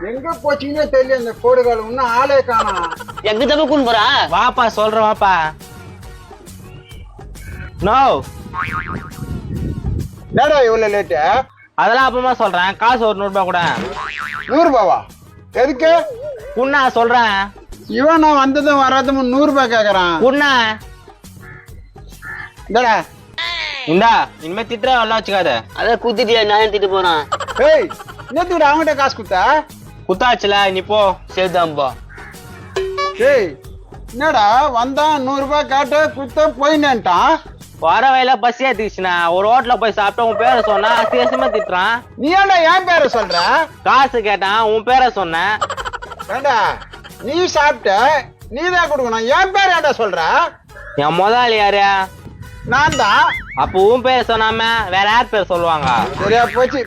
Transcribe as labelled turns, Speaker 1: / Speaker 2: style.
Speaker 1: எங்க போச்சுன்னே தெரியல இந்த கோடுகால் இன்னும் ஆளே காணோம்.
Speaker 2: எங்க தப்பு கூண்டு போறா?
Speaker 3: வாப்பா சொல்றேன் வாப்பா. நோ
Speaker 1: என்னடா இவ்வளவு லேட்டு?
Speaker 3: அதெல்லாம் அப்புறமா சொல்றேன். காசு ஒரு 100 ரூபாய் கூட.
Speaker 1: 100 ரூபாவா? எதுக்கு?
Speaker 3: புண்ணா சொல்றேன்.
Speaker 1: இவன் நான் வந்ததும் வராதும் 100 ரூபாய் கேக்குறான்.
Speaker 3: புண்ணா
Speaker 1: இந்தடா.
Speaker 3: இந்தா இனிமே திட்டுற எல்லாம் வச்சுக்காத.
Speaker 2: அத குத்திட்டியா? நான் திட்டு போறான்.
Speaker 1: ஏய் என்னத்துக்கு அவன்கிட்ட காசு குத்தா?
Speaker 3: குத்தாச்சுல நீ போ.
Speaker 2: சரிதான்பா.
Speaker 1: ஏய் என்னடா வந்தான் 100 ரூபாய் காட்ட குத்த போயினேன்ட்டான்.
Speaker 3: வர வயல பசி ஏத்திச்சுனா ஒரு ஹோட்டல்ல போய் சாப்பிட்டா உன் பேரை சொன்னா அசியமா திட்டுறான்.
Speaker 1: நீ ஏன்டா என் பேரை சொல்ற?
Speaker 3: காசு கேட்டான் உன் பேரை சொன்னேன்.
Speaker 1: ஏண்டா நீ சாப்பிட்ட நீதான் கொடுக்கணும், என் பேர் ஏன்டா சொல்ற?
Speaker 3: என் முதலாளி யாரு?
Speaker 1: நான் தான்.
Speaker 3: அப்போ உன் பேரை சொன்னாம வேற யார் பேர் சொல்லுவாங்க?
Speaker 1: சரியா போச்சு.